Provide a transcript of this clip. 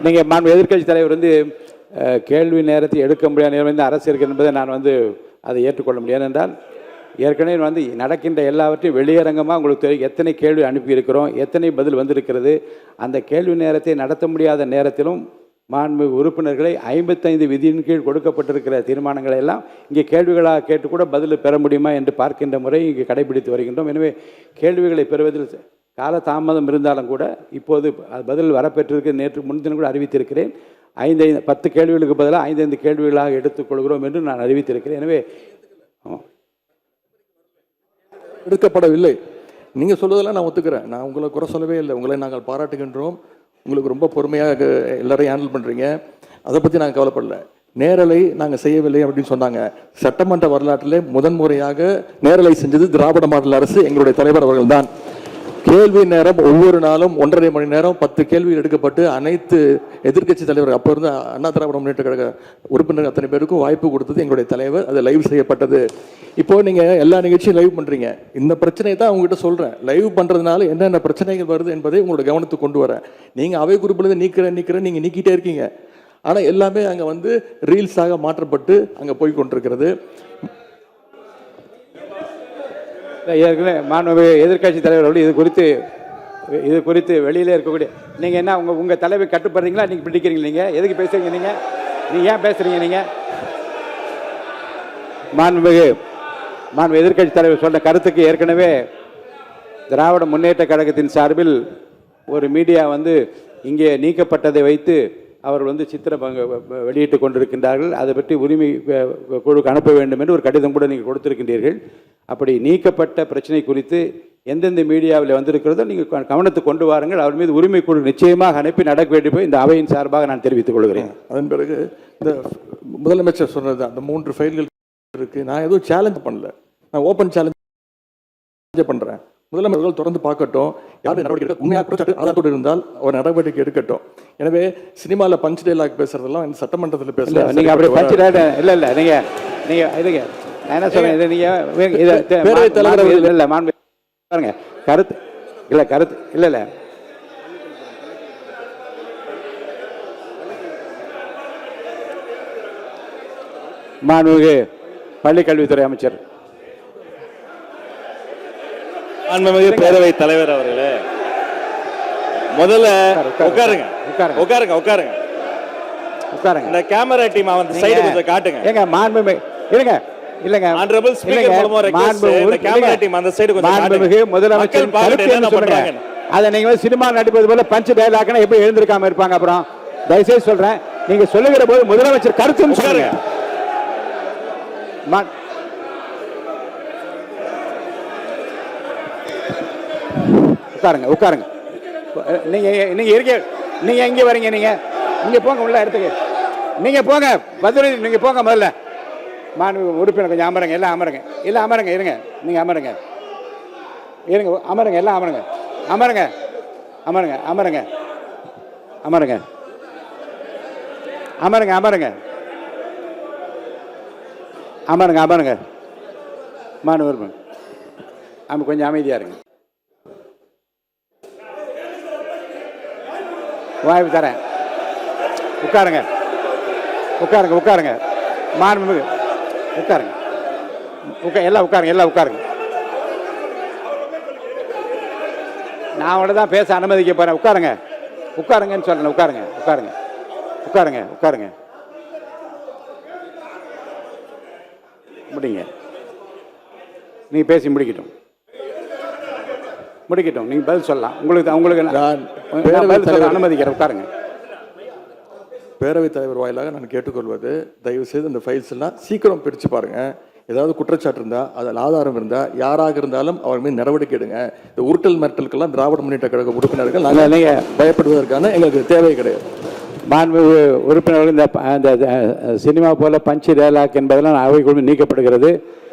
நீங்கள் மாண்பு எதிர்க்கட்சி தலைவர் வந்து கேள்வி நேரத்தை எடுக்க முடியாத நேரம் வந்து அரசு இருக்கு என்பதை நான் வந்து அதை ஏற்றுக்கொள்ள முடியாது. என்றால் ஏற்கனவே வந்து நடக்கின்ற எல்லாவற்றையும் வெளியரங்கமாக உங்களுக்கு தெரியும், எத்தனை கேள்வி அனுப்பியிருக்கிறோம், எத்தனை பதில் வந்திருக்கிறது. அந்த கேள்வி நேரத்தை நடத்த முடியாத நேரத்திலும் மாண்பு உறுப்பினர்களை 55 விதியின் கீழ் கொடுக்கப்பட்டிருக்கிற தீர்மானங்களை எல்லாம் இங்கே கேள்விகளாக கேட்டு கூட பதில் பெற முடியுமா என்று பார்க்கின்ற முறை இங்கே கடைபிடித்து வருகின்றோம். எனவே கேள்விகளை பெறுவதில் கால தாமதம் இருந்தாலும் கூட இப்போது பதில் வரப்பெற்றிருக்கு. நேற்று முன்தினம் கூட அறிவித்திருக்கிறேன். 10 கேள்விகளுக்கு பதிலாக 5 கேள்விகளாக எடுத்துக்கொள்கிறோம் என்று நான் அறிவித்திருக்கிறேன். எனவே எடுக்கப்படவில்லை. நீங்கள் சொல்வதெல்லாம் நான் ஒத்துக்கிறேன். நான் உங்களை குறை சொல்லவே இல்லை. உங்களை நாங்கள் பாராட்டுகின்றோம். உங்களுக்கு ரொம்ப பொறுமையாக எல்லாரையும் ஹேண்டில் பண்ணுறீங்க. அதை பற்றி நாங்கள் கவலைப்படல. நேரலை நாங்கள் செய்யவில்லை அப்படின்னு சொன்னாங்க. சட்டமன்ற வரலாற்றிலே முதன்முறையாக நேரலை செஞ்சது திராவிட மாடல் அரசு, எங்களுடைய தலைவர் அவர்கள் தான். கேள்வி நேரம் ஒவ்வொரு நாளும் 1.5 மணி நேரம் 10 கேள்விகள் எடுக்கப்பட்டு அனைத்து எதிர்க்கட்சி தலைவர் அப்போ இருந்து அண்ணா திராவிட முன்னேற்ற கழக உறுப்பினர்கள் அத்தனை பேருக்கும் வாய்ப்பு கொடுத்தது எங்களுடைய தலைவர். அது லைவ் செய்யப்பட்டது. இப்போ நீங்கள் எல்லா நிகழ்ச்சியும் லைவ் பண்ணுறீங்க. இந்த பிரச்சனையை தான் உங்ககிட்ட சொல்கிறேன். லைவ் பண்ணுறதுனால என்னென்ன பிரச்சனைகள் வருது என்பதை உங்களோட கவனத்துக்கு கொண்டு வரேன். நீங்கள் அவை குறிப்பில் நீக்கிறேன் நீங்கள் நீக்கிட்டே இருக்கீங்க. ஆனால் எல்லாமே அங்கே வந்து ரீல்ஸாக மாற்றப்பட்டு அங்கே போய் கொண்டிருக்கிறது. ஏற்கனவே மாண்பு எதிர்க்கட்சி தலைவர்கள் இது குறித்து வெளியிலே இருக்கக்கூடிய நீங்கள் என்ன உங்கள் தலைவர் கட்டுப்படுறீங்களா? நீங்கள் பிடிக்கிறீங்க? நீங்கள் எதுக்கு பேசுறீங்க? நீங்கள் ஏன் பேசுகிறீங்க? நீங்கள் மாண்பு எதிர்க்கட்சி தலைவர் சொன்ன கருத்துக்கு ஏற்கனவே திராவிட முன்னேற்ற கழகத்தின் சார்பில் ஒரு மீடியா வந்து இங்கே நீக்கப்பட்டதை வைத்து அவர்கள் வந்து சித்திரம் வெளியிட்டு கொண்டிருக்கின்றார்கள். அதை பற்றி உரிமை குழுக்கு அனுப்ப வேண்டும் என்று ஒரு கடிதம் கூட நீங்கள் கொடுத்திருக்கின்றீர்கள். அப்படி நீக்கப்பட்ட பிரச்சனை குறித்து எந்தெந்த மீடியாவில் வந்திருக்கிறதோ நீங்கள் கவனத்துக்கு கொண்டு வாருங்கள். அவர் மீது உரிமை குழு நிச்சயமாக அனுப்பி நடக்க வேண்டும் இந்த அவையின் சார்பாக நான் தெரிவித்துக் கொள்கிறேன். அதன் பிறகு இந்த முதலமைச்சர் சொன்னது அந்த 3 ஃபைல்கள் இருக்கு. நான் எதுவும் சேலஞ்ச் பண்ணல. நான் ஓப்பன் சேலஞ்ச் பண்ணுறேன். முதலமைச்சர்கள் தொடர்ந்து பார்க்கட்டும். யார் நடவடிக்கை உண்மையாக குற்றச்சாட்டு ஆதாரத்தோடு இருந்தால் ஒரு நடவடிக்கை எடுக்கட்டும். எனவே சினிமாவில் பஞ்ச் டைலாக் பேசுறதெல்லாம் இந்த சட்டமன்றத்தில் பேசல. நீங்க அப்படி பஞ்ச் டைலாக் இல்ல நீங்க இதுங்க நான் என்ன சொல்றேன், இதை நீங்க பேரவைத் தலைவர் இல்ல மாண்பு பாருங்க கருத்து இல்ல மாண்புமிகு பள்ளிக்கல்வித்துறை அமைச்சர் மாண்புமிகு பேரவைத் தலைவர் அவர்களே, முதல்ல உட்காருங்க. இந்த கேமரா டீம் வந்து சைடு கொஞ்சம் காட்டுங்க. ஏங்க மாண்புமிகு இல்லங்க ஆனரபிள் ஸ்பீக்கர் மூலமா ரெக்வெஸ்ட் இந்த கேமரா டீம் அந்த சைடு கொஞ்சம் காட்டுங்க. மாண்புமிகு முதலமைச்சர் கருத்து என்ன பண்றாங்க? அத நீங்க சினிமா நடிப்பது போல பஞ்ச் டயலாக்னா எப்படி எழுந்திருக்காம இருப்பாங்க? அப்புறம் தயவுசெய்து சொல்றேன், நீங்க சொல்லுகிற போது முதலமைச்சர் கருத்துன்னு சொல்லுங்க. உட்காருங்க. நீங்க எங்க வரீங்க? நீங்க போங்க உள்ள இடத்துக்கு. நீங்க போங்க பதில் நீங்க போங்க. முதல்ல மாண்பு உறுப்பினர் கொஞ்சம் அமருங்க. எல்லாம் அமருங்க. இருங்க. நீங்க அமருங்க. எல்லாம் அமருங்க. மாண்பு உறுப்பினர் கொஞ்சம் அமைதியா இருங்க. வாய்ப்பு தரேன். உட்காருங்க. மாண்புமிகு உட்காருங்க. எல்லாம் உட்காருங்க. நான் அவங்கள தான் பேச அனுமதிக்க போறேன். உட்காருங்கன்னு சொல்றேன். உட்காருங்க. முடிங்க. நீ பேசி முடிக்கட்டும். நீங்க பதில் சொல்லலாம். உங்களுக்கு அனுமதிக்கிறேன். உட்காருங்க. பேரவைத் தலைவர் வாயிலாக நான் கேட்டுக்கொள்வது, தயவு செய்து இந்த ஃபைல்ஸ் எல்லாம் சீக்கிரம் பிரித்து பாருங்க. ஏதாவது குற்றச்சாட்டு இருந்தால், அதில் ஆதாரம் இருந்தால், யாராக இருந்தாலும் அவர் மீது நடவடிக்கை எடுங்க. இந்த உருட்டல் மிரட்டலுக்கெல்லாம் திராவிட முன்னேற்ற கழக உறுப்பினர்கள் நாங்கள் பயப்படுவதற்கான எங்களுக்கு தேவை கிடையாது. மாண்பு உறுப்பினர்கள் இந்த சினிமா போல பஞ்ச் டயலாக் என்பதெல்லாம் அவை நீக்கப்படுகிறது.